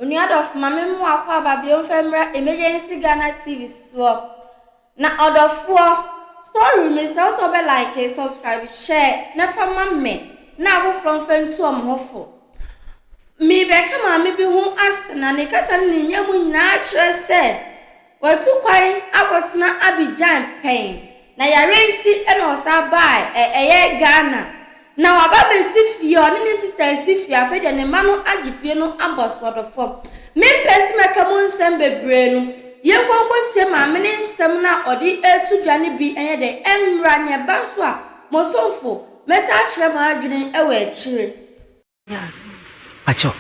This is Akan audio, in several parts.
Oni of mame mu akwa babio femra emergency Ghana TV so. Na odofo story me so be like and subscribe share na fama me na afo from fen to amhofo. Me be kama me bi hu asena ne kasa ne nyamu nyina akire se watu kwan akotena Abidjan pen na yarenti e na osa bai eye Ghana na waba be sifie oni ne sister sifie afede ne ma no agifie no aboso odofo me pesi meka mu nsem bebre no ye konkotie ma me ne nsem na odi etu dwane bi enye de emra ne ba so a mosomfo mesa akire ma adwene e we akire acho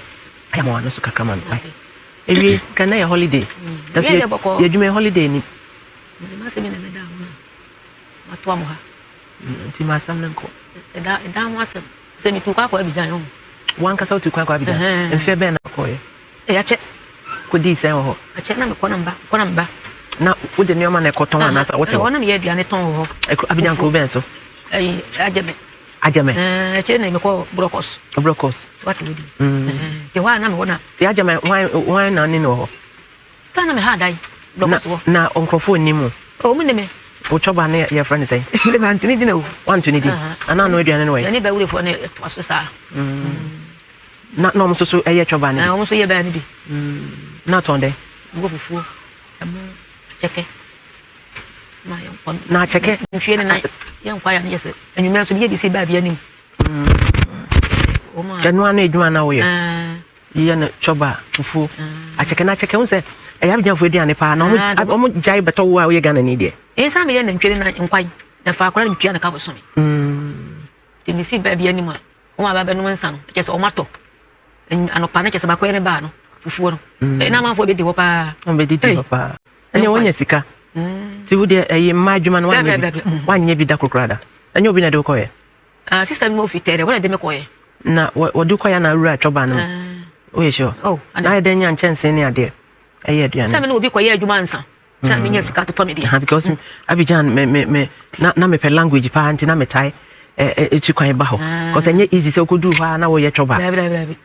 I want to come on. Every can I holiday? That's your Jimmy holiday. Ni must have been a madam. What one more? Timasan ko. Down was a semi to Quack every day. One cast out to Quack and fair Ben. A check could these say, oh, a check number one back. Now, would the new man a cotton and answer what I want to be a tongue? I be Uncle Benso. Ajame. A chain name called Brocos. Brocos. What would you? The one I'm gonna. The Ajame, why none in all. Son of a hard eye. Now, Uncle Fu Nemo. Oh, Minime. Which of your friends say? The man to need to know. One to need. And I know you anyway. Anybody for it was a sir. Not normal so a yetrovani. I almost say a baby. Not on day. Go before. Check it. My own. Now check it. She and I. Young quiet, yes, and you mentioned you see baby any. Then one age one hour. Yana choba, fufu. I check on say, I have just with the Anipa. No, I almost jive, but all we're gonna need it. Yes, I'm in and training and quite a far cry to cover some. Did you see baby anymore? Oh, my baby, no son, just a matter. And no panic is about query barn. Fufu. And I'm for the papa. I'm ready to papa. And you want your sika. Ti would a margin one year be Dacrocrada. And you'll be a docoy. Sister Mofite, what I did McCoy. Now, what do I know? Chobano? Oh, sure. Oh, and I then young chance any idea. I had Seven will be quiet, you answer. Some years got to comedy because Abidjan me not me per language, parent, and I'm a tie. It's quite baho. Because I easy so could do now your choba.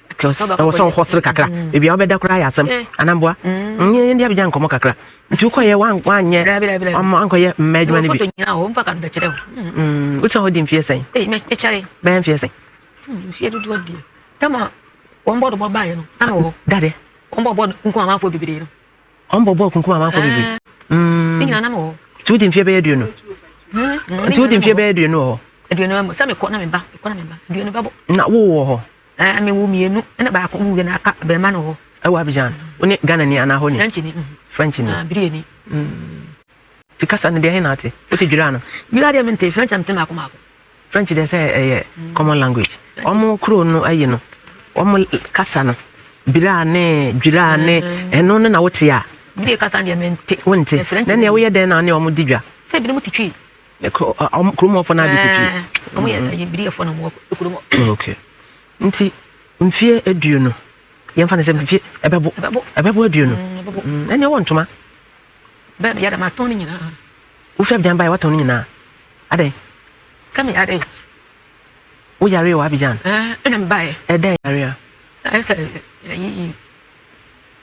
Because I was so hostile cacra. Maybe I'll better cry as some and I'm what? In the Abidjan Comacra. To quiet one year, I'm uncle yet made money. Which I didn't fear saying. They make a man fear saying. She do what dear. Come on, one bottle of buy. Oh, daddy. On board Kunkuama for baby. On board Kunkuama for baby. Two didn't fear bed, you know. Two didn't fear bed, you know. Do you know some economy back? Do you know? Not war. I mean, woman, and about who and I cut the man. Oh, Abidjan. When it Ghana and a honey. French in Brienne. Because I'm the Henati. What did you run? You are the French and Tamaco. French, they say a common language. Omo Crow, no, I know. Omo Cassano. Birane, Girane, and no, no, what's ya? Be Cassandia meant take one tea. Then they were then on your Mudija. Say, be to tree. A crumo for Nabi. Oh, yeah, you be a phone and walk. Okay. Fear a duno. Young fan is a babu, do you know? And you want to ma? Baby, yet my Tony, who have done by what Tony now? Are they? Some are they? We are real Abidjan, and I'm by a day area. I said,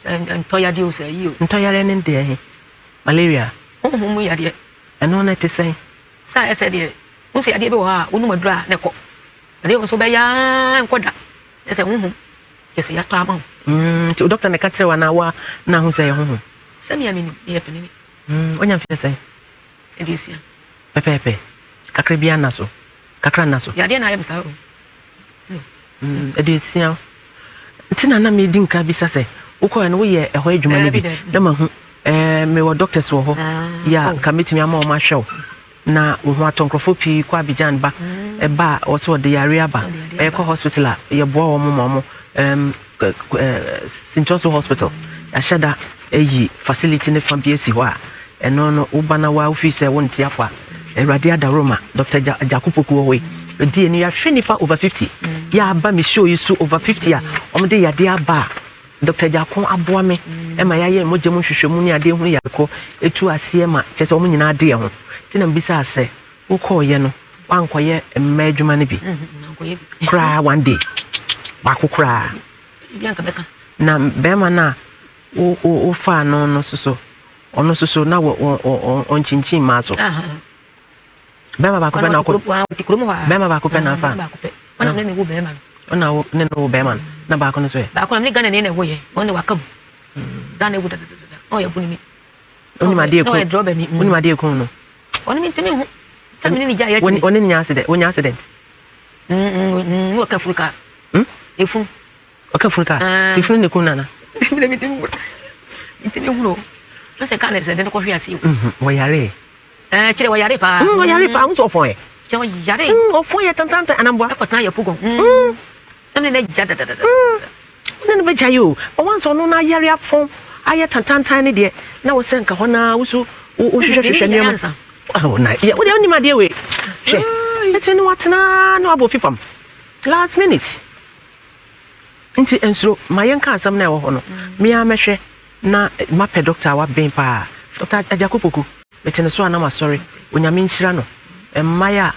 and Toya do say you, and Toya and there, malaria. Oh, we are yet, and no net to say. So I said, who say I did one dry, Neco. They also by young quadra. I said, yes, you have to Doctor Necatro 1 hour now who say home. Send me a minute, happening. When you say, it is here. Pepe, Cacribianaso, Cacranaso. Yadian, I am so. It is here. Tina me didn't cabisa Uko and we a wage money. Me were doctors were ya commit me a more my show. Na what Uncle Fupi, Quabijan back a bar or so the area bar, Echo Hospital, your boy, Momo, St. Joseph Hospital, a shada a facility in the Fampiesiwa, and no Ubana office I won't tiapa, a Radia da Roma, Dr. Jacopo away. The DNA Shinipa over 50. Ya ba me show you so over 50 on the dear bar. Dr. Jacon Abuame, and my eye Mojamu Shumunia de Huyako, a true Asiema, just a woman in our dear. Tinam bisa say, who call yeno, one quiet and major money be. Cry one day. Baku cry. na bema na o fa no so ono so na on chinchin ma so bema ba ko pe na ko bema ba ko pe na fa ona ne wo bema ona wo ne no bema na ba ko no so e ba ko na Ghana ne wo ye ona wakam Ghana wo da o ya bunini oni ma de ko oni ma de ko no oni mi temi hu sa mi ni ja ya chi oni nya accident oni accident wo ka furuka efun o ka furuka efun ne ko nana mi temi hu no so se kan se de ko hwe ase wo yare chire wo yare pa so fo e che wo yare o fo ye tantan anambo e ko tan ya pugon ene ne ja da ne be jayo o wan so no na yare afon aye tantan ne de na wo se nka ho na wo so o hwehwehwe ne ma oh na ya wo de oni ma de we she ete no watena no abo fipam last minute nti ensuro mayenka asam na wo ho no me amehwe na ma pe doctor wa ben pa doctor ajakopoku betene so ana ma sorry onyame nhyira no emmaya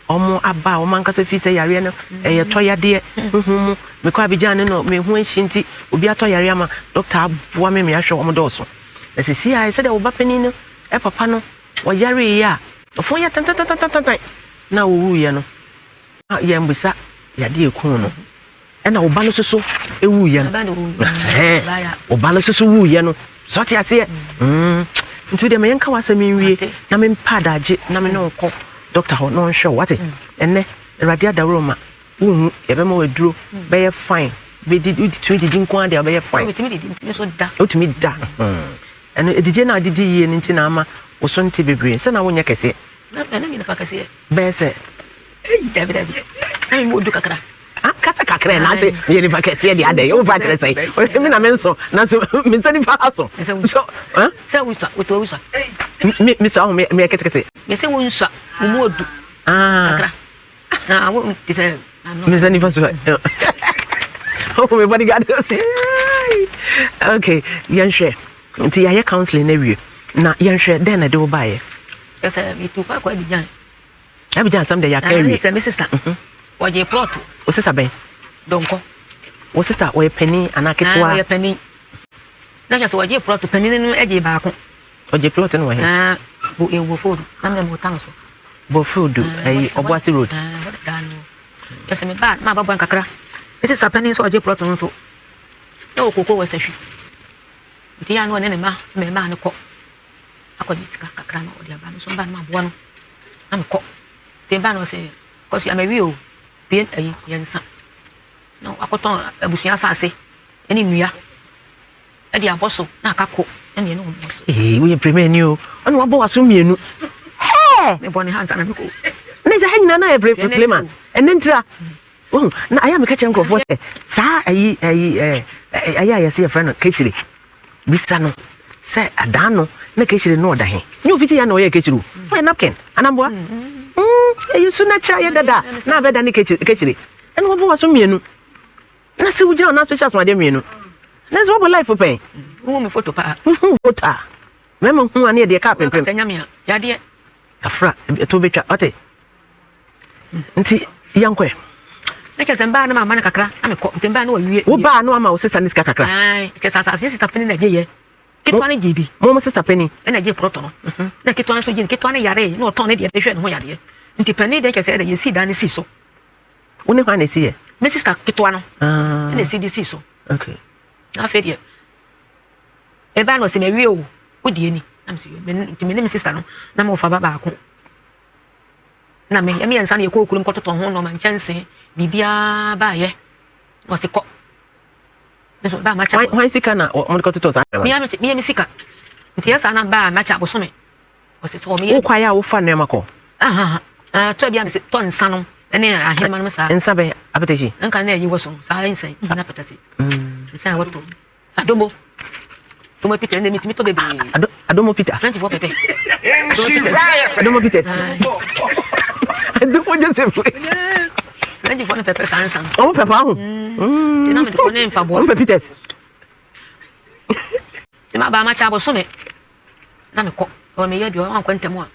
omo aba o man kasa fi se yare no eye toyade huhumu me kwa bijane no me hu anshinti obi atoyare ama doctor aboa me ahwe omo doso na se si ai se de wo ba pani no e papa no wo yare ya ofo ya tan na wo wuye no ya mbisa ya de ekun no e na wo ba no soso e wuye no wo ba no soso wuye no so ti ase ntu de me yanka wasami nwie na me mpa daje na me no ko doctor ho no show what enne radia da roma wu ebe ma waduro be ye fine be di di nko ade be ye fine otimi da ene edije na adidi ye nti na ama oso nti bebre se na wonya kese na mi na pa kese be se david ai mo du kakra kasa kakra na ate ye ni pa kese de ade yo pa kere sai mi na menso na so mi nsani pa aso so se wusa mi so ho me kete me se wusa mo odu kakra na wo ti se mi nsani pa so oh me bodyguard okay yanhwe nti ya counseling na wie na yanhwe den na de wo baaye ese mi tu pa kwa Abidjan sam de ya carry ese mi sister oje plot o sister ben donko o sister o penny anaketwa o penny na ja so oje plot penny no eje ba ko oje plot no he bo e wo food na me mo tan so bo food ai Obuasi road ese me ba ma ba bon kakra ese sister penny so oje plot no so na okoko wo sahwi nti ya no ne ma me ma ne ko akodi sika kakra no odi aba no so ba na bo no na me ko te ba no se ko si amawi o bien ayi yensa no akoton abusuan asase eni nua e di aboso na akako eni eno aboso we premier ni o onu wabo waso mienu me boni hands na me ko ne za hanyina na e playman enentira na aya me ka chen krofo se sa ayi aya se friend kechiri bisa no se adano na kechiri no oda he ni ofiti ya na oye kechiru we napkin anamboa you so na cha ya dada na be da ni kechiri eno wabo waso mienu na se wujira na social so ade mienu na se wabo life pen wo me photo pa photo memo hu ane de ka pempem se nyame ya de afra to betwa ote nti yankwe ke se mba na mama na kakra na me ko mba na wawie wo ba na ama wo sister ni sika kakra ai ke sa sister penny na je ye kitwa na jibi mo sister penny na je proto no na kitwa na so je kitwa na yare na oton na de hwe no yare nti penny de ke se de ye si da ne si so wo ne kwa na si ye me sister kitwa no na si di si so okay na fe de e ba no se me wie o wo die ni na me se me ne me sister no na me fa baba ko na me ya nsa na ye ko okulum ko toton ho no man chance bibia ba ye wo se ko eso ba ma cha why sika na mo ko toton sa mi sika nti ya sa na ba ma cha bo so me wo se so me wo kwa ya wo fa na mako to bia me se to nsa no ene ahema no sa nsa be apetesi nka na yi wo so sa nsa na petasi nsa wo to adomo Tomo Peter ne mitimi to bebe adomo Peter 24 pepe adomo Peter adomo Joseph 24 pepe sansan o pepe ahu ti na me ko ne mfa bo o pepe Peter ti ma ba ma cha bo so me na me ko o me ye dio an kwantamo a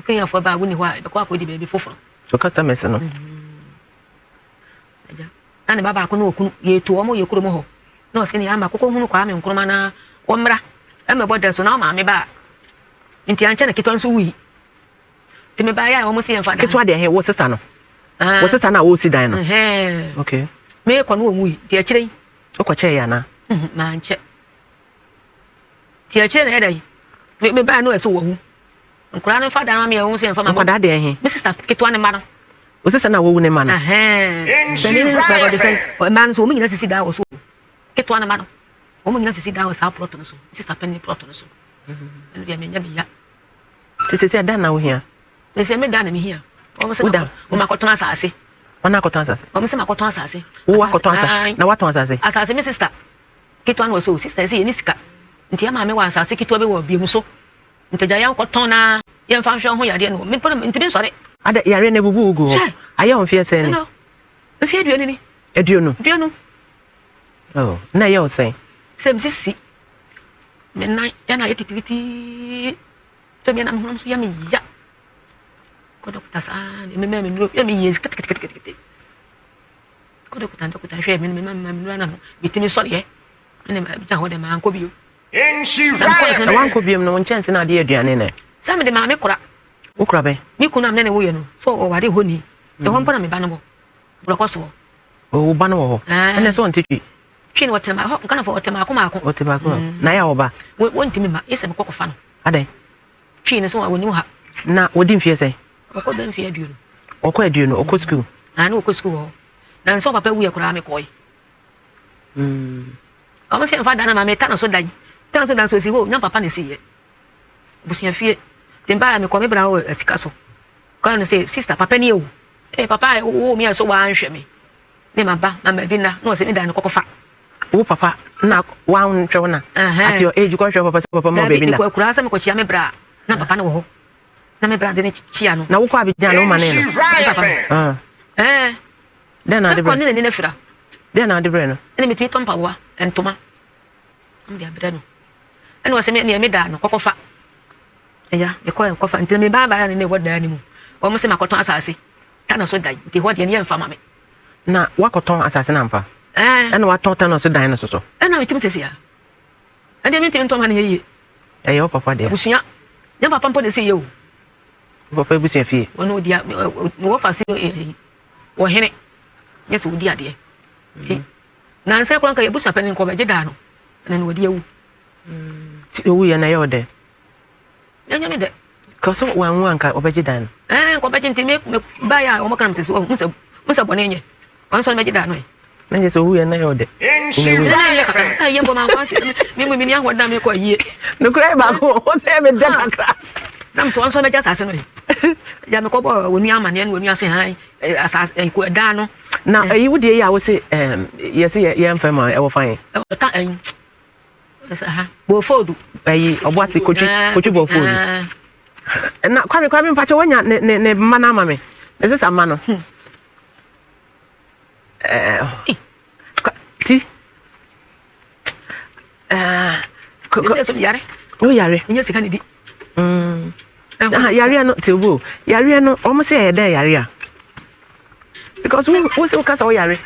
ko ya fo ba woni ho a be ko akodi bebe foforo so customers no aja na ne baba ko no okunu ye to o mo ye kuro mo ho no se ni ama kokko hunu kwa me nkroma na wo mra e me boda so na ma me ba nti anche na kitwa nso wi te me ba ya wo mo se yemfa da kitwa de he wo sister no wo sister na wo si dan no okay me ko no wo wi ti akire o ko che ya na ma anche ti akire na edai me ba no eso wo hu nkura no fa da na me wo se yemfa ma ko da de he me sister kitwa ne ma no wo sister na wo wu ne ma no man so mi na sisi da wo so kitwa ne ma no wo mi na sisi da wo sa plot no so sister penny plot no so enu dia me nya bi ya sisi da na wo hia se me da na me hia o se o ma kotona asase ona kotona asase o me se ma kotona asase wo akotona asase na watona asase asase me sister kitwa no so sister se ni sika nti ya ma me wa asase kitwa be wo biem so ntaja ya kotona ya mfa hwe ho ya de no me pon nti be sore ada yare na bubu ugu aye on fie se ni no fie aduonu ni aduonu oh na ye o se sem sisi me na ya na yetitiriti to me na me so ya me ya ko dokta sa me no ya me yes kat ko dokta hwe me no na bitimi sori e me na bi ho de ma anko bio na wanko bio no chance na de aduane ne sa me de ma me kora ukura be mi kuna me ne wo ye no so o ware ho ni de ho mpa na me ba no bo bloko so o ba no ho ene so ntitwi twi ni wotema ho kana fo wotema akoma akoma oteba ko na ya oba won timi ma yesa me kokko fa no ade twi ni so woni ha na wodi mfie se okọ ben fie aduonu okọ aduonu okọ school na okọ school ho na nso papa wu ye kura me koy o se mfa dana ma me tan so dan so si ho nya papa ne si ye busia fie temba me ko me bra o sika so kan no say sister papa ni ewu papa wo mi aso wa anhwe me ne maba mama bi na no se me dan ko fa wo papa na wa nhwe na at your age ko hwe papa mo baby na ko kura sa me ko chia me bra na papa no ho na me bra de ne chia no na wo ko abidjan no ma ne no den na de ko ne ne fira den na de bre no ene me twi tompa wa entoma am de abra no ene wo se me ne me da no ko fa ya me ko fa nti me ba ne woda ni mu o mo se makoton asase kana so dan nti ho de ne yemfa ma me na wakoton asase na mpa ene waton tan so dan no so ena me tim sesi ya ande me tim to ma ne ye yo papa de busuya nya papa mpo de se ye o papa busuya fie wono dia wo fa se wo hene yes wo dia de ti na nse ko nka ye busuya panin ko be je da no na no dia wu ti owu ye na ye ode nya me de ko so wan ka obeji dan ko beji nti me ba ya o mo kan se so musa bone nye on so beji dan no na je so owu ye na ye ode ye mbo ma kwa si mi mu mi ni ahoda me ko yie no kra ba ko o se me de kakra nam so on so beji asase no ya me ko bo wonu amane no wonu ase han asase ko da no na yi wudie ya wo se yes ye mfa ma e wo fan ta ha bo fodu ayi obo ase kochu bo fodu na kwame mpacho wonya ne mana ma me is this amano ti so yare o yare nyo sika ni di yare no tebo yare no o mo se e dey yare a because we so kasa o yare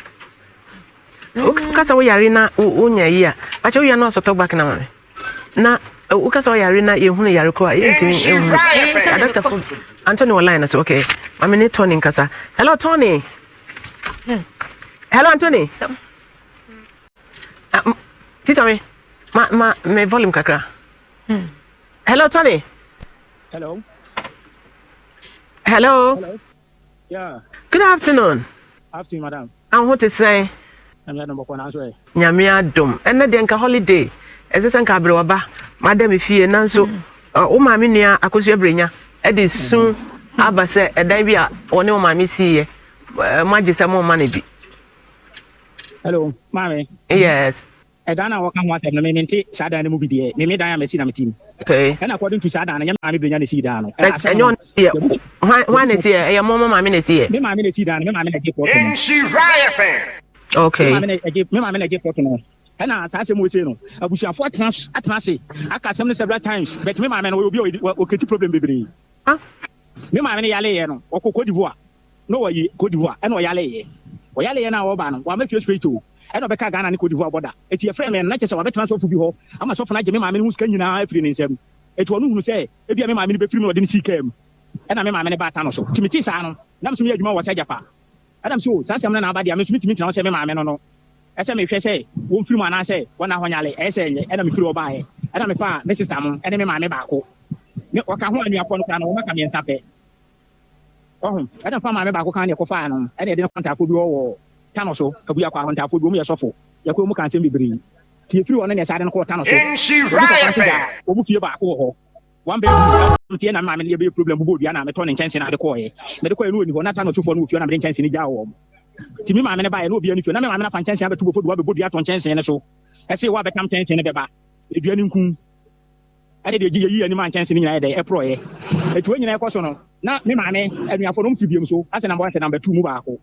kasa o yare na onya yi a pacho ya no so talk back na ma na ukasa o yare na ye hunu yare ko a ye ntimi Dr. Anthony online so okay mama ne Tony nkasa hello Tony hello Anthony Titomi me volume kakra hello Tony hello yeah good afternoon madam I'm what to say I'm not number 1 answer nyame adom enne de nka holiday ezesa nka abre waba madam fie nanso o maami nua akosu abrenya e de sun abase edan bi a woni o maami siye magise mo ma na bi hello mami yes edan na waka ho asem na me nti sada na mu bi de me dan ya mesi na metim okay and according to sada na nyame maami brenya na si dan no enyo ye why na siye e mo maami na siye me maami na si dan me maami na get okay me maami na get photo no and as I say mo say no abusuafo atena se aka asem several times but me maami na obi o keti problem bebre me maami na yale ye no okoko divoa no wa yi Côte d'Ivoire and o yale ye na wo ba no wa ma fie straight to ɛna ɔbɛka Ghana ne Côte d'Ivoire border eti yɛfrɛ me na kyɛ sɛ wabɛtena sɔfo bi hɔ ama sɔfo no agye me maame no ho sika nyinaa afiri ne nsam eti ɔno hunu sɛ ebia me maame no bɛfiri me ɔde ne sika mu ɛna me maame no baata no so timiti saa no na me so me adwuma wɔ sɛ Japan ɛna me so saa sɛm no na aba deɛ me so mitimi tena sɛ me maame no ɛsɛ mehwɛ sɛ wɔmfiri mu anaasɛ wɔna hɔ nyale ɛsɛ ɛnyɛ ɛna mefiri ɔbaeɛ ɛna mefa me sister mo ɛne me maame baako ne ɔka ho anuapɔ no koraa no wɔmaka mmiɛnsa pɛ ɛna fa maame baako kan ne ɛkɔfaa no ɛna yɛde no kɔntaafo bi wɔ tano so abua kɔ ahontaafo bi ɔmu yɛ sɔfo yɛkɔ mu ka nsɛm bebree tie firi hɔ no ne ɛsɛ ade no kɔɔ tano so ɔmu fie baako wɔ hɔ wan bɛ tie na maame ne yɛbɛyɛ problem bobɔ dua na metɔ ne nkyɛnse na ade kɔɔyɛ mede kɔɛ no ɔni hɔ na tano sofoɔ no wɔ fie na mede nkyɛnse no gyaa wɔ ti mi maame ne baayɛ na obiara ne fie na me maame na fa nkyɛnse abɛto bɔfo dua bɛbɔ dua tɔ nkyɛnse ne so ɛsɛ wɔ abɛtam nkyɛnse ne bɛba edua ne nkum ade de yi anim nkyɛnse ne nyinaa yɛ dɛ ɛprɔyɛ etu nyinaa ɛkɔ so no na me maame anuafo no mfi biam so asɛ number 1 sɛ number 2 mu baako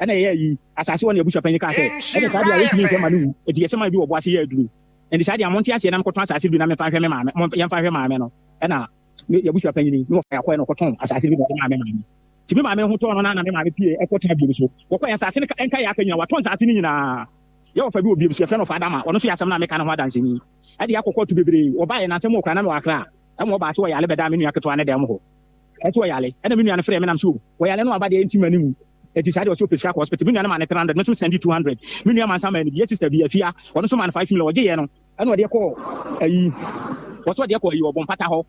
ɛna yɛ yi asase wɔ ne abusua panyin ka sɛ ɛna saa de a yɛtumi nkɛma no wu eti yɛsɛ ma bi wɔ boase yɛ aduru ɛnti saa de a monte aseɛ na mekɔtɔn asase bi na memfa hwɛ me maame yɛmfa hwɛ maame no ɛna yɛabusua panyin ni ne wɔfa yakɔɛ no kɔtɔn asase bi na maame ti me maame ho tɔn no na me maame pie ɛkɔtena biam so wɔkɔ yɛ asase no ɛnka yɛ aka nyina watɔn asase no nyinaa yɛwɔfa bi wɔ biam so yɛfrɛ no fa adama ɔno so yɛ asɛm na meka no ho adanseni ɛde akɔkɔ to bebree ɔbaeɛ nansɛm wɔ kora na me wakra ɛma ɔbaa so wɔ yale bɛda me nua ketewa ne dɛm hɔ ɛto wɔ yale ɛna me nua no frɛ me nam so wɔ yale no aba deɛ ɛntim ani mu eti saa de ɔtɔ pesika kɔ hospital me nua no ma ne 300 me so sendi 200 me nua ma nsa ma ni yɛ sister bi afia ɔno so ma no 5 million ɔgye yɛ no ɛna ɔde kɔ ayi wɔso ɔde kɔ ayi ɔbɔ mpata hɔ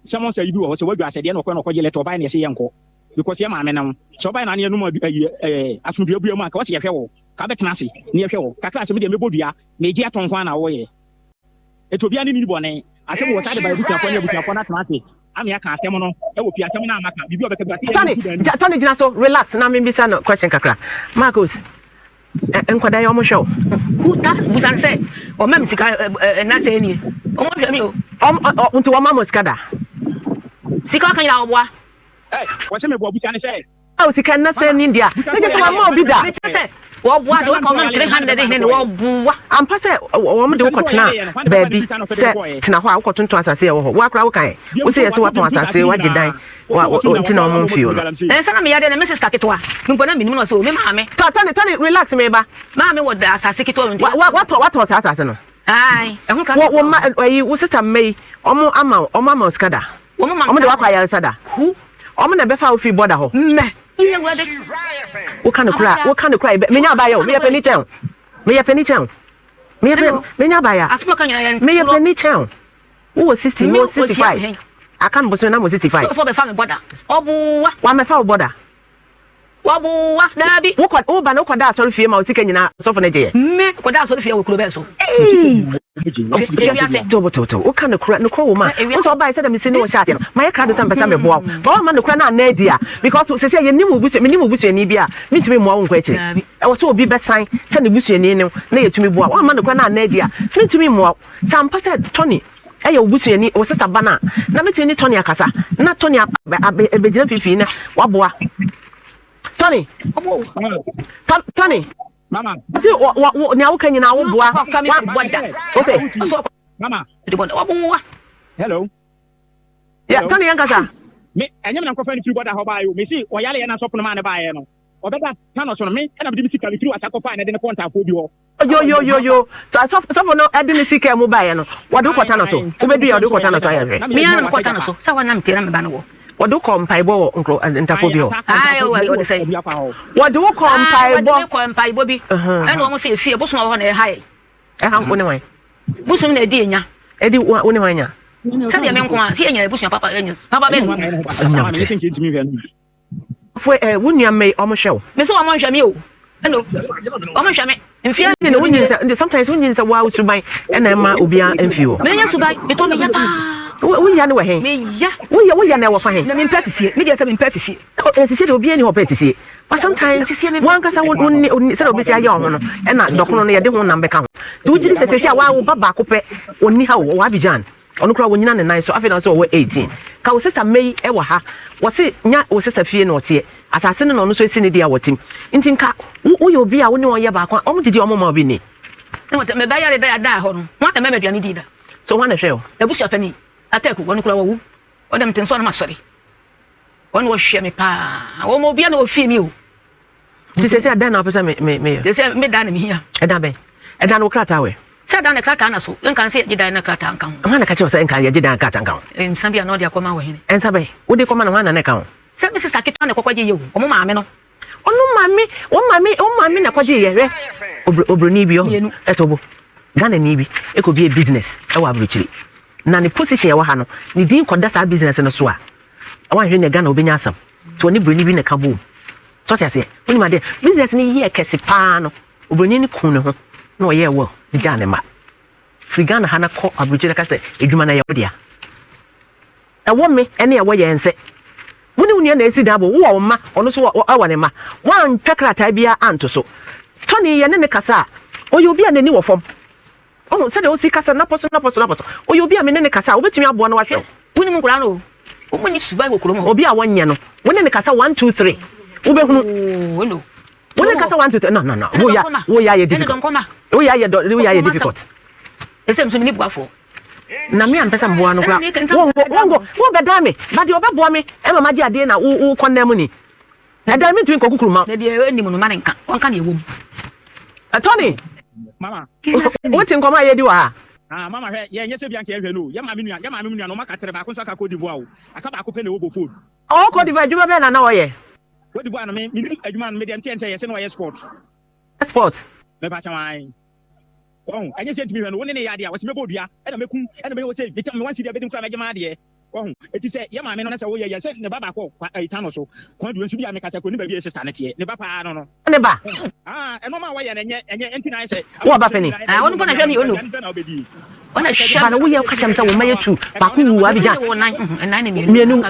sɛmɔ sɛ yi bi wɔ hɔ sɛ wadwa asɛdeɛ na ɔkɔ na ɔkɔgye letter ɔbaa ne yɛ nkɔ because yɛ maame nam sɛ ɔbaa na ne no ma ayi asomdua bua mu a ka wɔse yɛhwɛ wɔ ka bɛtena ase ne yɛhwɛ wɔ kakra asɛm deɛ mebɔ dua na ɛgye atɔn ho ana wɔyɛ eto bia ne ni bɔne asɛm wɔ saa de ba abusuafo ne abusuafo na tena ase ami aka asɛm no ɛwɔ pia asɛm na amaka bibi ɔbɛka bi ate Tony gyina so relax na me bisa no question kakra Marcos nkɔda yɛ ɔmo hwɛ wo ta busan sɛ ɔmam sika na sɛ nie ɔmo hwɛ mi o nti wɔma mo sika da sika kan ya ɔboa wɔsɛ me bɔ busa ne sɛ sika na sɛ ni ndia ne gye sɛ wɔma obi da wɔboa de wɔkɔ 300 ne wɔboa ampa sɛ wɔm de wokɔtena baabi sɛ tena hɔ a wokɔtonto asase ɛwɔ hɔ woakora wokae wo sɛ yɛ sɛ woatɔn asase wagye dan nti na ɔmo mfio no sɛ na meyɛ de na me sister ketewa mempɔ na menim no sɛ me maame Tony relax me ba maame wɔ da asase ketewa nti watɔ saa asase no ai ɛho ka wo sister mmɛyi ɔmo ama sika da ɔmo de wakɔ ayaresa da ɔmo na bɛfa wo fi border hɔ mmɛ What kind of cry? Menya baya, me penny town. Me penny town. Menya baya. Me penny town. Who was 60, who was 65? I can't believe I'm 65. So the family border. Oh, one my family border. What, Daddy? What got over no coda, sorry, fear my second in a sofa. Me, what else if you could have so? What kind of cry? No call, man. What's all by said I'm saying, shot him. My card is some boy. But man, the crana Nadia, because we say you knew which minimum which in Libya, me to be more question. I was so be best sign, send the bush in near to me. One man, the crana Nadia, me to me more. Some passed Tony. Eyo busu ni o sita bana na meti ni Tony akasa na Tony abegina fifina waboa Tony mama si ni awuka nyina wo boa okay mama waboa hello Tony yankasa me enye me na nkɔfa ni free border ho baayo me si oyale ye na sɔfo no ma ne baaye no obeka tano so no me na me di sika free wacha kɔfa na de ne contact bi ho yo so no edini sika mu baaye no wode kɔta no so obedu ya wode kɔta no so ayɛ me ya no kɔta no so sa wana mte na me ba no wo wode kɔ mpaibɔ nkro ntafo bi ho ai o de say wode kɔ mpaibɔ bi ɛna ɔmo se fie boso ho na ɛhae ɛha ko ne wan boso na edi enya edi wo ne wan nya sabe me nko a se enya boso papa enya papa be fo wunua me ɔmo hwɛ wo me so ɔmo hwɛ me o hello ɔmo hwɛ me mfia ne wunyin sɛ sometimes wunyin sɛ wa suban ɛna ma obia mfio me nya suban me to me ya pa woya ne wɔ he me ya woya ne wɔ fa he na me mpɛsisie me de sɛ me mpɛsisie sisie de obia ni hɔ pɛsisie but sometimes one kasa wonni sɛ obi tia ya ho no ɛna dɔkono no yɛde ho nam bɛka ho to wugiri sɛ sɛ wa wo baba ko pɛ onni ha wo Abidjan ɔno kura wonyina ne nan so afei na so wɔ 18 ka wo sister May ɛwɔ ha wɔse nya wo sister fie na ɔteɛ asase no no so esi ne dia wɔtim nti nka wo yɛ obi a wo ne wɔn yɛ baako ɔmo didi ɔmo ma obi ni me ba ya da hɔ no mo ata me aduane di da so wana hwɛ o ebusu apani ateku wɔn kura wɔwu ɔdam tenso na masɔre wɔn wɔ hwɛ me pa wɔn mo bia na ofie mi o Ti se dan na opesa me. They say me dan me here. Dan be. Dan wo krata we. Say dan na krata na so. En kan say je dan na krata anka ho. Ana ka che say en kan ye je dan krata anka ho. En san bia no de akoma wo hene. En sabe. Wo de koma na wana na ka ho. Say me sister keto na kokwaje ye wo. Omo maame no. O mami na kwaje ye hwe. Obroni bi o. Etobo. Ghana ni bi. E ko bi a business. E wa abrochiri. Na ne position ye wa ha no. Ni din koda sa business no so a. Awan hwe ne Ghana obenya asam. To ni broni bi na ka bo. So tia se. Oni ma de business ni ye kesi pa no. Obroni ni kun ne ho. Na oye wo. Ghana ma. Free Ghana ha na ko abrochiri ka se edwuma na ye wo dia. E wo me ene ye wo ye nse. Wuni na esi dabo wo ma ono so awa ne ma wan twakrata bia anto so Tony ye ne kasa oyo bia ne ni wo fom oh se de o si kasa na poso oyo bia me ne kasa obetumi abo na wahwe wuni mu kura no o mo ni subai wo kuro mo obi a wonye no woni ne kasa 1 2 3 ubehunu no woni kasa 1 2 3 no wo ya ye difficult wo ya ye difficult ese mso ni buafo na me ampesa mboa no kura wo beda me ba de obeboa me e mama ji ade na wo konnam ni na da me twin kokukuru ma na de eni mu no ma nka wonka na ewom Tony mama what in koma ye di wa mama he ye nyese bia nka ehwe no ye ma me nua no maka tere ba ko so aka Côte d'Ivoire wo aka ba ko pe na wo bo phone Côte d'Ivoire djuma be na wo ye Côte d'Ivoire no me adwuma no me dem tien se ye se no ye sport me ba chawan oh anya se ntimi hwe no woni ne ya de a wo se mebo dua e na mekum e na me wo se me wan si dia bedim kra me gema de oh eti se ye ma me no na se wo ye se ne baba ko itano so ko du nsu bia me kasa ko ne ba bi sister ne tie ne baba no ne ba eno ma wa ye na enye entina se wo ba peni woni ko na hwe mi ono ona ba na wo ye ka chamsa wo ma ye tu ba ku wu abija nan ne mienu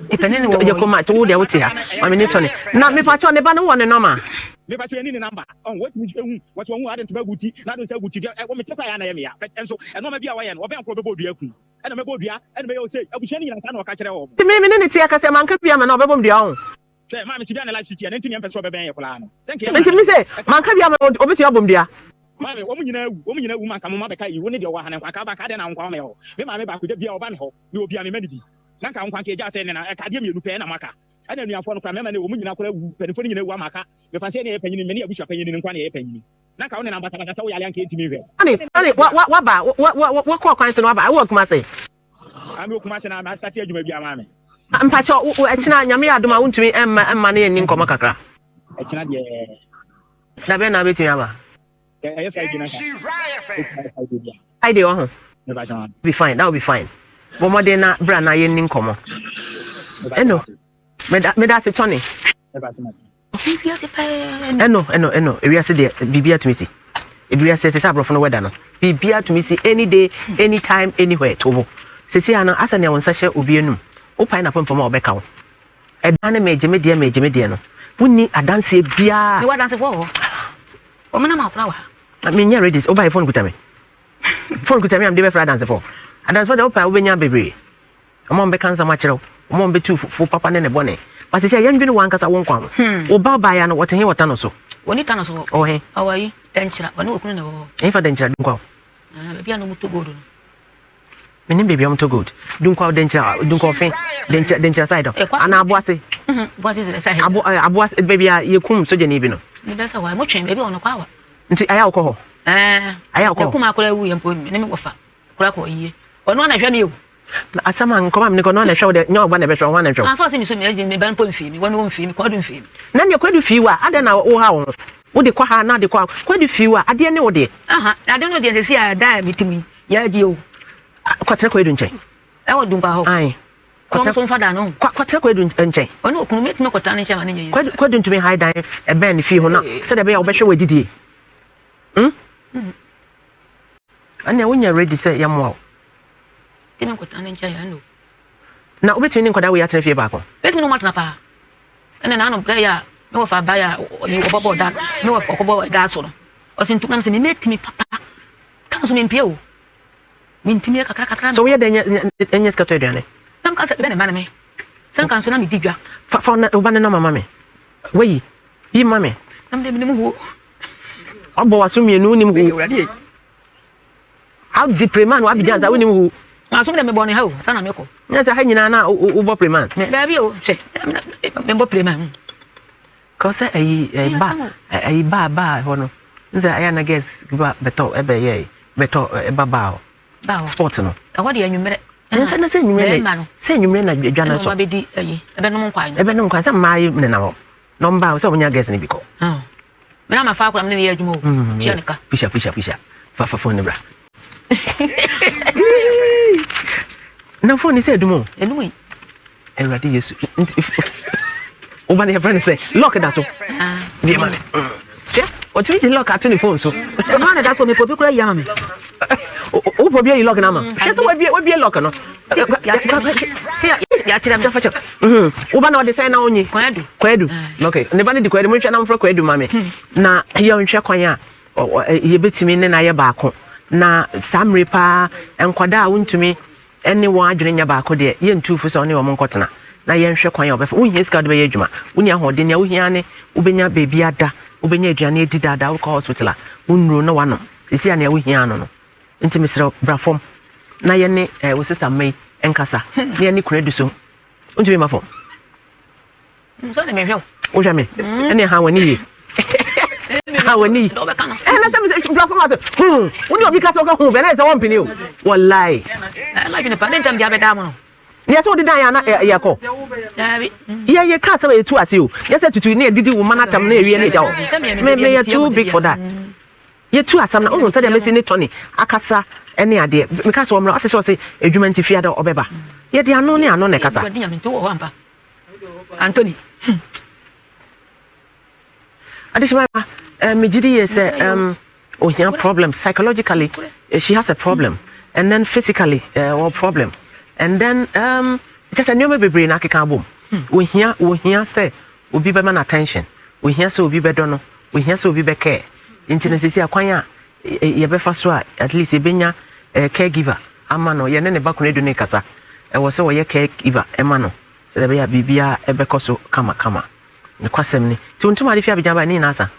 depending wo ye ko ma to wo de wo ti ha ma me ni Tony na me pa cho ne ba no wo ne normal me ba ni number on what me ehu what won ade to ba guti na do say guti wo me tepa ya na ye me ya enso eno ma bia wa ye no obe anko be bo dua ku ena me bo dua ena me yo say abusha ni na o ka kire wo me ne ti aka se man ka bia me na obe bom dua ho say ma me ti bia na live city na ntimi empese obe ben ye kula no thank you ntimi say man ka bia me obe ti obom dua ma me wo mu nyina wu man ka mo ma be ka yi wo ne de wo ha ne kwa ka ba ka de na nkwa me ho me ma me ba ku de bia oba me ho me obi a me mani bi na nka nkwa ke ja say ne na ka de me nu pe na maka ana nuafo no kwa mema ne wo mu nyina kora wu penifo nyina wu amaka me fa se ne ye panyini me ne abusha panyini nkwa ne ye panyini na nka wo ne namba kata wo yale anka entimi hwe ani wa ba wa ko kwan so no ba wo kuma say ami okuma se na ma start adwuma bia ma me mpacho wo ekina nyame ya adoma wontumi emma ne yin nkoma kakra ekina de da be na betimi aba e fa gina ka ide wo ho me ba jan be fine, that will be fine bo modern na bra na yin nkoma eno me da se Tony me ba jan bibia se pa eno ewia se de bibia to me see ewia se se abrofo no weather no bibia to me see any day anytime anywhere to bo se se ana asa ne wonsa hye obi enum o pai na pompo ma obeka wo e dan na megeme de no woni adanse bia me wadanse fo o mena ma kura wa me nya ready o bai phone kuta me am de be fra dance fo adanse fo de o pai obenya bebre o mo be kansa ma kire o mo be tu fo papa ne bone pase se yan dwene wankasa won kwan o ba ya no wote he wota no so woni ta no so o he awayi denchira woni okunu ne wo e fa denchira dunkwa bia no muto godo menim baby am to good dunkwa denchira dunkwa fe denchira side ana aboase boase ze side aboase baby ya yekum soje ni bi no ni besa wa mo twen baby ono kwa wa nti aya ukọ ho aya ukọ yekum akora wu yempo mi ne me wofa kura ko yie ono na hwe mi o asama nkoma me ko no na hwe de nya ogba na be hwe wan na hwe aso se mi so mi agin me ban po mfi mi wonu mfi mi kwadu mfi mi na ne kwadu fi wa ade na wo ha wo de kwa ha na de kwa kwadu fi wa ade ne wo de ade no de se ya da mitimi ya di o kwatere kwadu nche e wo dumba ho ai kwatere so fada no kwatere kwadu nche onu okunu metime kwata ne nche ma ne nye kwadu ntumi high dan e ben fi ho na se de be ya wo be hwe wadidie ane wonya ready say ya mo time kwata ne nche ya no na obetuni nkwada we ya tena fie ba ko betumi no matna pa ene na no bra ya me wo fa ba ya ni wo bobo da me wo okobo da so no o sin tukam se me metimi papa kam so me mpie o me ntimi kakra so we de enye skato eduane tam ka se be ne ma me san kan so na me digwa fa na oba na mama me we yi mama tam de me mu ho obo wasumi enu ni mu how the preman wa bijan za woni mu asum de me bone ha o sana me ko nya za ha nyina na wo bo preman me da bi o se me bo preman Cause a ba hono. Nze ayana guess ba beto ebe ye beto babao. Sport no. What do you mean? Nse na se nyumre na dwana so. Ebe di ebe no nkwan. Ebe no nkwan se mai ne na ho. Number so onya guess ni biko. Me na ma fa akwa me ne adwuma o. Tia nika. Pisha. Fa phone bra. Na phone say dumo. Enui. Eradi Yesu. Oba ne friend say lock that so. Be man. Yeah, what you lock at the phone so. No na that so me popi kura yama me. O popi you lock na ma. Yes we be lock no. Ya tira me facho. Oba na o de say na onyi. Kwadu. Okay. Ne ba ne di kwadu mo hwe na mfra kwadu ma me. Na ye nhwe kwan a ye betimi ne na ye baako. Na samre pa enkwada a wontumi ene won adwene nya baako de ye ntufu so ne wo nkotena na ye nhwe kwan a obefa wohia ska de be ye adwuma wonia hode ne wohia ne wobenya baby ada wobenya aduane edi dada wo hospital a wonro na wano sisi a ne wohia no nti mesra brafom na ye ne wo sister mai enkasa ne ne kura du so wontumi mafo so ne me hwe wo hwa me ene ha wani ye ha wani do be kana na se brafom ate woni obi ka so ka hu be na se won pini o wallahi ma bi ne pa den tam dia be da mo no yes what did I na ya ko Dabi. Yeah, ka say you too as you. Yes tutu na didi woman atam na ewie na jawo. Me you too big for that. You too asam na onu say dem say ne Tony akasa ene ade. Me ka say omra ate say edwuma ntifia da obeba. Ye de ano ne ano na kasa. Anthony. Adishima me gidi yes oh here problem psychologically she has a problem and then physically or problem. And then just a new baby na keka bom. We here say obi be man attention. We here say obi be dono. We here say obi be care. Intimacy akwan a ye be fa so at least e benya caregiver ama no ye ne ba kono edu ne kasa. E wo say wo ye caregiver ema no. Se de be ya bibia e be koso kama. Ne kwasem ni. Ti untum ade fia bejaba ni na asa.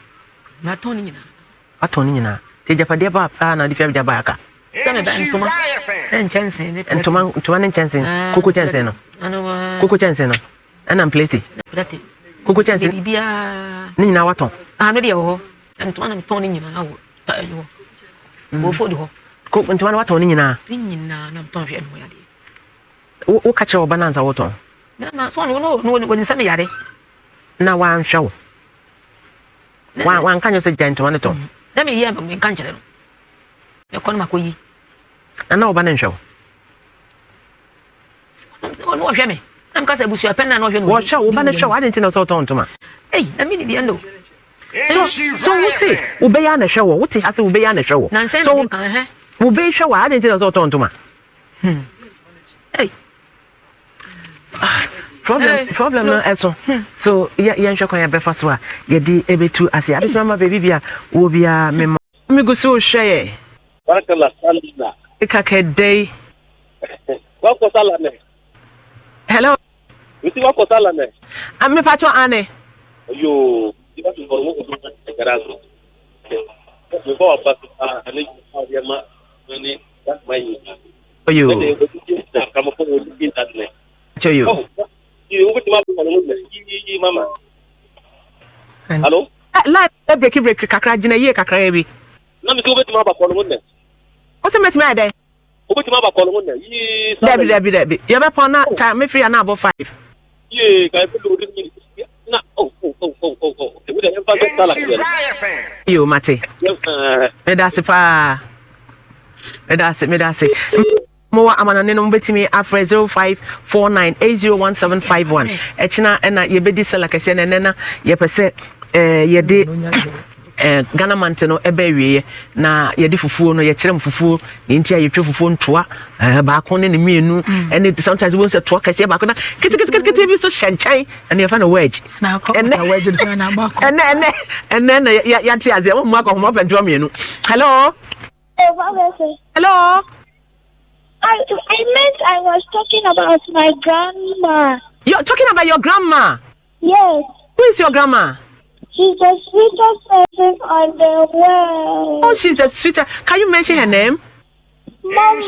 Na toni nyina. Atoni nyina. Ti japade ba pa na ade fia bejaba aka. Same ba nsoma. Enchanse ne. Ntoma ne nchanse. Koko chanse no. Koko chanse no. Ana plate. Plate. Koko chanse. Bibia. Ni na waton. Ah me de ho. Ntoma na toni nyina na wo. Ta yo. Wo fo de ho. Ko ntoma na waton ni nyina. Ni nyina na ton hwe no ya de. Wo ka che obananza waton. Na so no ni same yare. Na wa nhwa wo. Wa nka nyo se gentleman ne to. Na me yi am me kan chere no. Me kono makoyi. Na oba ne nhwa wo. No hwe me. Na mka se busu apen na no hwe no. Wo hwa wo ba ne hwa ade ntina so to ntoma. Eh, na me ni de ndo. So wuti wo be ya na hwa wo. Wuti ase wo be ya na hwa wo. So kan he. Wo be hwa wo ade ntina so to ntoma. Hey. Problem no eso. So ya nhwa kon ya be fa so a ye di ebetu ase ade so ma baby bia wo bia me go so hwe. Barakala salina. Ikakede. Wako salame. Hello. Usi wako salame. Ami pacho ane. Yo, iba tumboro mo ko garazo. Me ko apa ani ya ma ni tak mai. Yo. Kama ko ni internet. Yo. Yo, ubi ma ko mo ni mama. Hello? Light break kakra jina ye kakra bi. Na mi ko ubi ma ba ko mo ni. O se metime ade. Ubi ma ba ko mo ni. Yi Dabi. Ye be pon na time me free na about 5. Ye, ka pe do ni. Na e wo de en fa sala ki. Yo mate. Me da se pa. Me da se. Mo amana ne no betimi afre 0549801751. Echina na ye bedi sala kese ne na ye pese ye de Ghana manteno ebe wiye na ye di fufuo no ye kyerem fufuo ne ntia ye twe fufuo ntoa ba ko ne mienu ene sometimes won se toa kase ba ko na kiti bi so hyenchan ene ye fa na wedge na ko na wedge do na ba ko ene ya ti aze mo akọ mo pento mienu. Hello. Hello. I meant I was talking about my grandma. You're talking about your grandma? Yes. Who is your grandma? She's the sweetest person on the world. Oh, she's the sweetest. Can you mention her name? Mama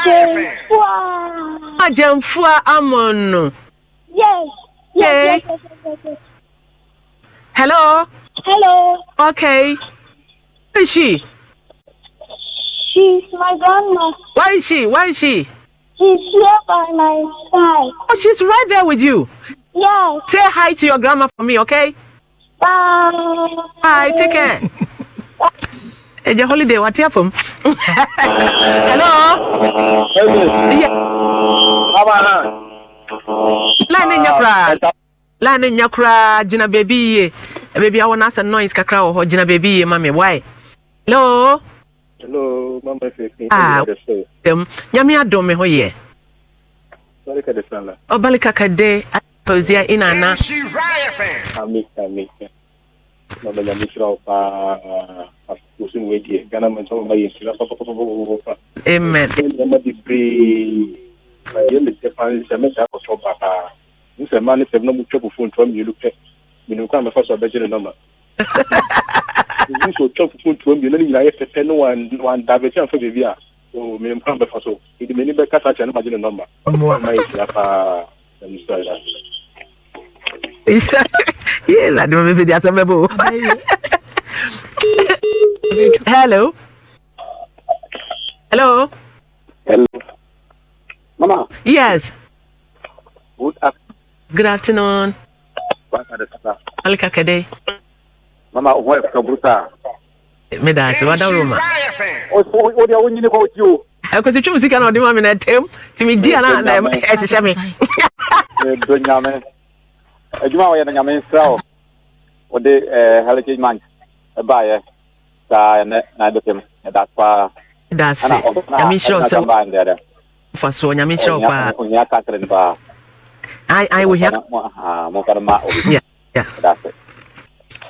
Jemfua. Jemfua Amon. Yes. Hello? Hello. Okay. Where is she? She's my grandma. Where is she? Where is she? She's here by my side. Oh, she's right there with you. Yes. Say hi to your grandma for me, okay? Bye. Bye, take care. It's your holiday, what's your phone? Hello? Yeah. Line in your cry, Gina baby. Baby, I want to ask a noise kakra or Gina baby, mommy. Why? Hello? Hello, Mama. Yami adome ho ye. Balika de Sala. O balika kade pozia inana. Ami. Mama Yami Shro pa usin wedi. Gana manso mai sila pa. Amen. Mama di pri. Yele te pan se meta ko so papa. Ni se mani se no mu chopu phone to mi luke. Mi no kwa me fa so be jere number. Ni so chopu phone to mi no ni na ye pepe no one davet am for baby a. So me am be fa so. Idi me ni be kasa cha na ma jere number. Mai sila pa. Yeah, I don't remember that. Hello. Hello. Hello. Mama. Yes. Good afternoon. Alika kade. Mama, why so bruta? Me dance. What da room? O dia woni ne ko ti o. E ko se twu sika na o de ma me na tem. Ti me dia na e chehye me. Do nyame. Ejuma wo ye na nyame nsra o de heritage man e ba ye sa na do tem that's pa that's it. Nyame sure so for so nyame sure pa onya ka kren ba I will hear mo karma yeah that's it.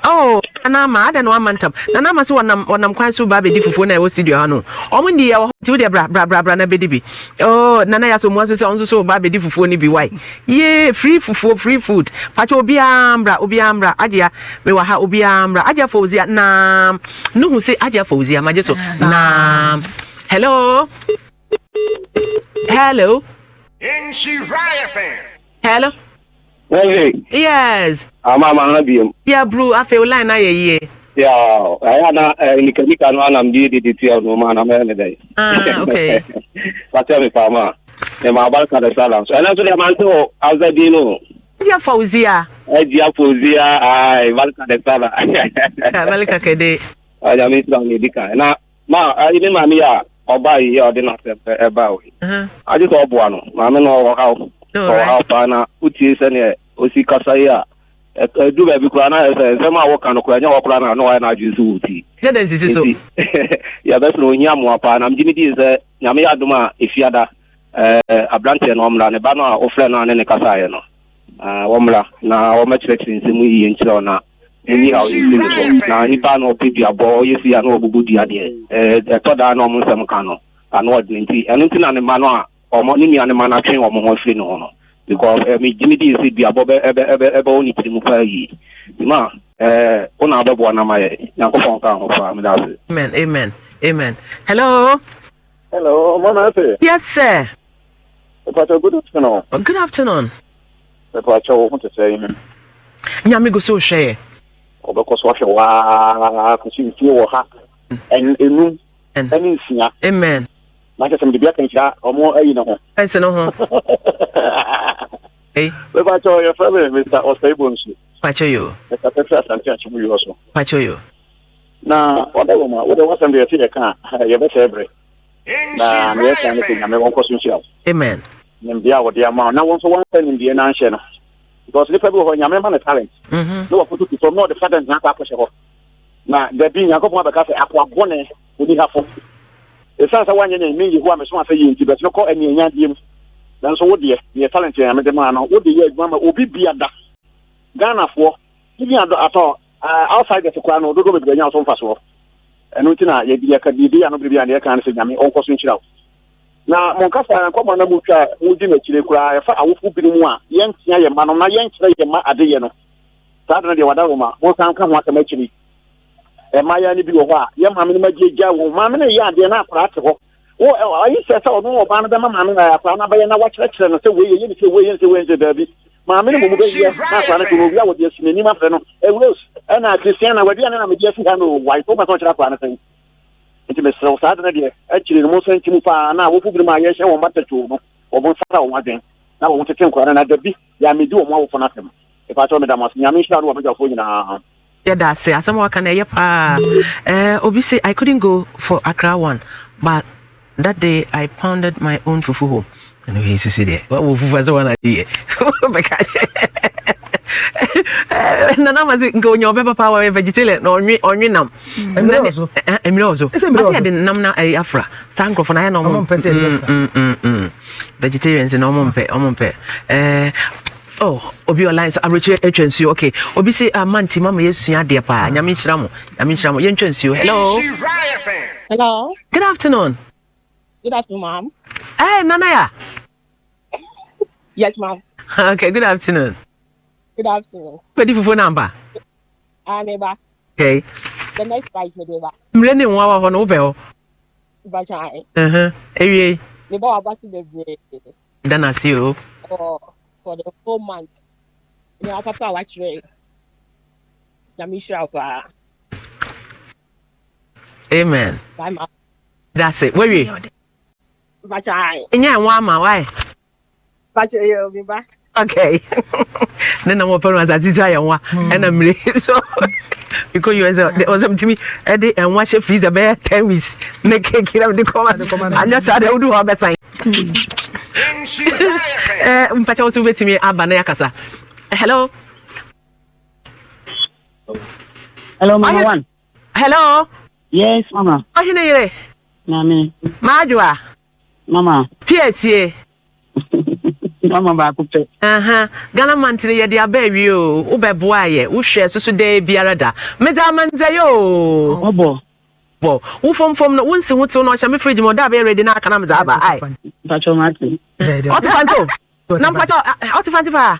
Oh, Nanama, I don't know one man. Nanama, so one am quite so baby different. I was studio. No, Omundi, I to the bra na baby. Oh, Nana, so much so baby different. Be why? Yeah, free food. Pacho obiambra, Adia, we were ha obiambra, Adia Fozia, nam. No, who say Adia Fozia, Majeso, nam. Hello? Hello? Hello? Hey. Yes. Mama biam. Yeah, bro, I feel line na ye. Yeah, I na nika no anam di tia no ma na me dey. Okay. Pacha me fama. E ma barka da salam. So ana so dey man to outside no. Dia Fauzia. Dia Fauzia, ai barka da salam. Barka kede. Aja mi tang ni dika. Na ma ini ma mi ya oba yi o de na se e ba o. Aji to obo ano. Ma me no wo ha. How pa na uti se ne osi kasa ya. Do be kura na se ma wo kan kura nya wo kura na no na jusu uti. Then this is so. Ya be no nya mo pa na mjini di se nyame ya duma efiada abrante no mra ne ba no a ofre no ne kasa ye no. Wo mra na wo ma chire chin se mu yi nchiro na ni ha o yi so na ni pa no pipi abo yesi ya no obubu di ade to da no mo nsem kan no anu odinti enu ti na ne ma no a omo ni mi ane ma na twen omo ho firi no no because me jimi di se bia bobe ebe oni timu pa yi ma ona abebo na ma ye yakofon kan ho fa me da se. Amen. Hello mama ape. Yes sir. Good afternoon. Good afternoon. Pacho want to say nyame go so hwe obeko so hwe wa ko si fi wo ha enu eni sia. Amen. Na ke sem de bia kan kira omo ayi na ho. Ese no ho. Hey. We ba cho your family Mr. Osebonsu. Pacho yo. Mr. Petra Santia chibu yo so. Pacho yo. Na oda wo ma wo de wasam de ti de kan ye be sebre. Na me kan ni na me won ko sun sia. Amen. Nim bia wo de ama na won so won san nim bia na nhye no. Because the people who nyame man the talent. No wa put to from no the father na ka akose ho. Na da bi nyakopon abeka se akwa bone oni hafo. Esansa wanye ne mingi ho ameso afa yi nti bet no ko ani anya diem nanso wo de ne talent ya me de ma no wo de ye adwuma ma obi bia da Ghana fo bibi ado ato outside the kwa no dodo be nya so mfa so eno nti na ye bia ka bibi ya no bia ne ka se nyame onko so nchira na mon kasa kwa ma na mu twa wo di na chire kura fa awofu bi mu a ye ntia ye ma no na ye nchira ye ma ade ye no sa de wada wo ma mo san ka ho aka ma chiri maya ni bi wo ha ye ma me ma jeja wo ma me na ye ade na akra ate ho wo ayi se se ono oba na be ma me na akra na be na wa kire kire no se we ye ni se we ye se we je da bi maame no mo be here na kwa na ko bia wo de sinani ma fre no ewros na Christiana wadi na me de si ha no why to ma so kira kwa na sen nti me sro sa na de a kire no mo san timu pa na wo fubiri ma ye hye wo matato no wo bon sara wo maden na wo tete kwa na da bi ya me di wo mo wo fo na tem e pa to me da mo nyame hira wo be jafo nyina yeah, that's it. Asamo can Obi say I couldn't go for Accra one, but that day I pounded my own fufu home. And he used to say there. What will fufu one idea? Nana mazi go nyobe papa wa vegetarian no onwi nam. Emre ozo. I said nam na afra. Thank for na no vegetarians no omompe. Oh, Obi online so aroche etwensu. Okay. Obi say amanti mama yesua de pa. Nyame nhyira mo. Yentwensu. Hello. Hello. Good afternoon. Good afternoon, ma'am. Hey, Nanaya. Yes, ma'am. Okay, good afternoon. Good afternoon. Ready for phone number? Neighbor. Okay. The next price, my neighbor. Mreni mwa wa no bel. Bachai. Ewie. Neighbor abasi the break. Dana see you. For the 4 months. You know, papa watch me. Yamisha pa. Amen. Bye, ma'am. That's it. Where we? Bachai. Nya nwa ma why? Bachai yo mi ba. Okay. Then I'm open as I did try and I'm ready. So because you was something to me, Eddie and watch a freezer bear 10 weeks. Make cake out of the command. And just I do all the time. But also wait to me, Abana Kasa. Hello. Hello, Mama One. Hello. Yes, Mama. Oh, you know, Mami. Majua. Mama. PSA. Mama bakupe. Ghana mantini ye dia baby yo. Ube boaye. U share so day biarada. Meda manza yo. Obo. Bo. U fom no unsi wutu no sha me fridge mo da be ready na aka na mza aba. Ai. Pacho mati. Otifanto. Na pacho otifanti pa.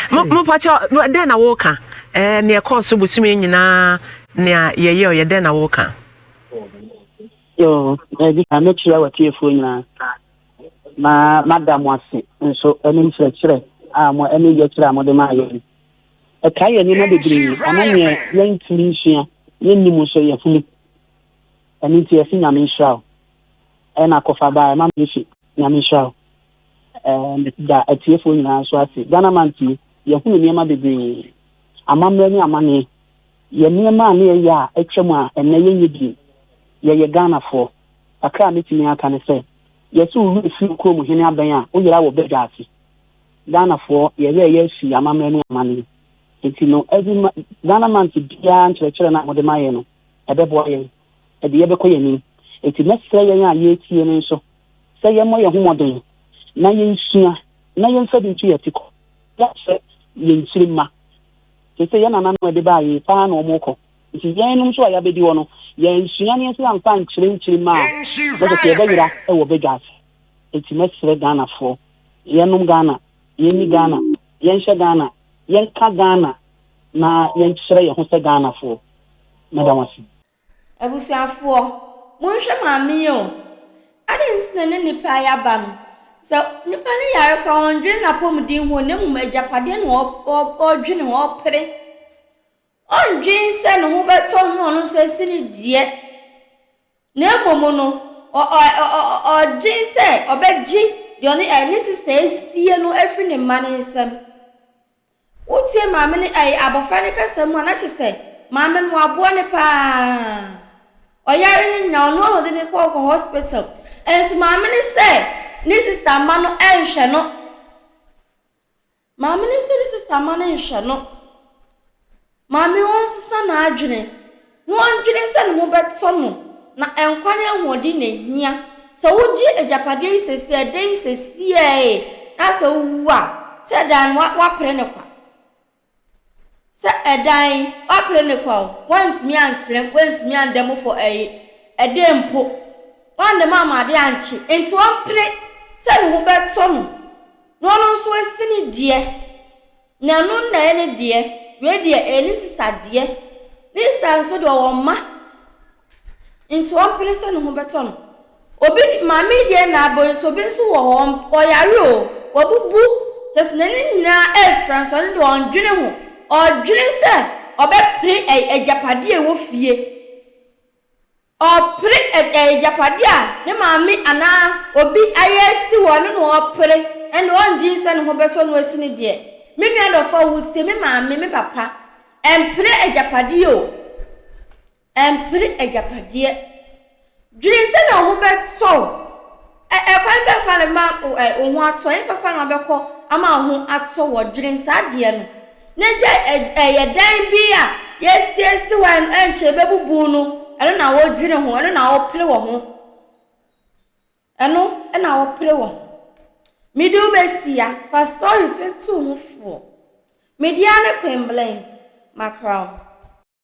Mo pacho den na wo ka. Ne e course busumi nyina ne ye den na wo ka. Yo, ebi ka make sure what you phone na. Madam wase nso eni chire mo eni ye chire mo de ma ye e kai ye ni na bebre ananye yen tiri hia yen ni mo so ye fuli eni ti ye fi nyame hwa e na kofa ba ma me fi nyame hwa da atiefo nyina so ase Ghana manti ye hunu ni ma bebre amamre ni amane ye ni ma na ye ya etwem a enne ye nyidi ye Ghana fo akra me timi aka ne se yesu wu fi krom hene aban a o yira wo bega ati Ghana for ye si amamre ni amane enti no every Ghana man ti bia nkyerɛkyerɛ na mo de ma ye no ebebo ye e de ye be koye ni enti mesre ye a ye tie no nso sɛ ye mo ye homoden na ye nsua na ye nfa bi tu ye tiko ya sɛ ye nsirima sɛ ye na no de ba ye pa na o moko enti ye no nso a ya bedi wo no ye nsua ne nso amfa nkyerɛnkyerɛma a wo de ye be yira e wo bega ati enti mesre Ghana for ye num Ghana ye ni Ghana ye nhye Ghana ye ka Ghana na ye nkyerɛ ye ho sɛ Ghana for madam wasi abusuafo monhwe maame yo ade nsene ne nipa ya ba no so nipa ne yare kwa ondwe na pomdin ho ne mum agapade no odwene ho pere ondwen se no ho beto no no so asini die na momo no odwen se obegji de oni any sister sie no afri ne mane nsem utie maame ne abofa ne kasam na kyese maame no abo ne pa oyare ni na no de ne ko hospital enso maame ne se ni sister ma no enhwe no maame ne se ni sister ma no enhwe no maame won sisa na adwene no adwene se ne ho beto no na enkwane ahodi na hia so woji ejapade isesi eden isesi na so wuwa se dan wa pere ne kwa se edan wa pere ne kwa want me antre want me andem for edempo wande mama de anchi enti wa pere se ne ho beto no no so asini die na no na ene die we die eni sister die ni sister so de wo ma enti wa pere se ne ho beto no obi mami die na boy so bi nso wo ho oyare o obubu just nani na France on do on dwene ho or dwene se obe pre ejapade wo fie or pre ejapade a ne maami ana obi ayesi wo no o pre and on dwene se ne ho beto no asini de me nua do for would say me maami me papa and pre ejapade o and pre ejapade dwene se na ho beto kwan be kwan ma ohun ato enfa kwan na beko ama ho ato wo dwene sadie no neje dan bi a yesiesi wan enche bebubu no eno na wo dwene ho eno na wo pere wo ho eno na wo pere wo midi ubesia fa story fetu ho fo media ne kwemblance macron.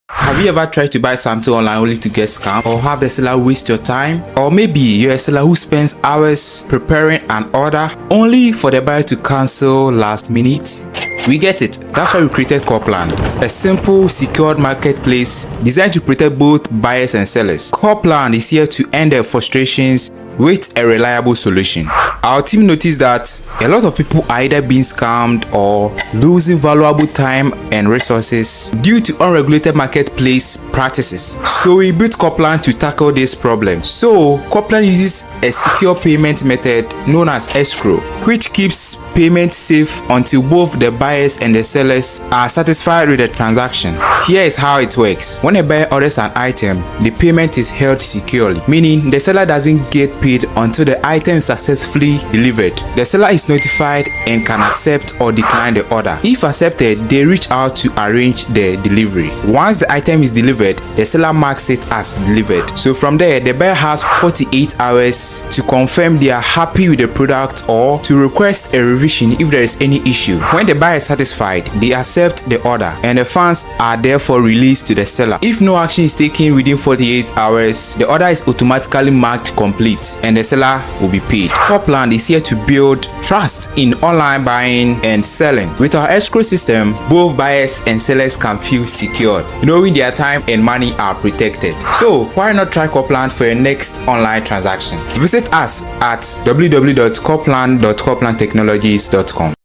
Have you ever tried to buy something online only to get scammed, or have the seller waste your time? Or maybe you're a seller who spends hours preparing an order only for the buyer to cancel last minute? We get it. That's why we created Copland, a simple, secured marketplace designed to protect both buyers and sellers. Copland is here to end their frustrations with a reliable solution. Our team noticed that a lot of people are either being scammed or losing valuable time and resources due to unregulated marketplace practices. So we built Copland to tackle this problem. So Copland uses a secure payment method known as escrow, which keeps payment safe until both the buyers and the sellers are satisfied with the transaction. Here is how it works. When a buyer orders an item, the payment is held securely, meaning the seller doesn't get paid until the item is successfully delivered. The seller is notified and can accept or decline the order. If accepted, they reach out to arrange the delivery. Once the item is delivered, the seller marks it as delivered. So from there, the buyer has 48 hours to confirm they are happy with the product or to request a revision if there is any issue. When the buyer is satisfied, they accept the order and the funds are therefore released to the seller. If no action is taken within 48 hours, the order is automatically marked complete and the seller will be paid. Copland is here to build trust in online buying and selling. With our escrow system, both buyers and sellers can feel secure, knowing their time and money are protected. So why not try Copland for your next online transaction? Visit us at www.copland.coplandtechnologies.com.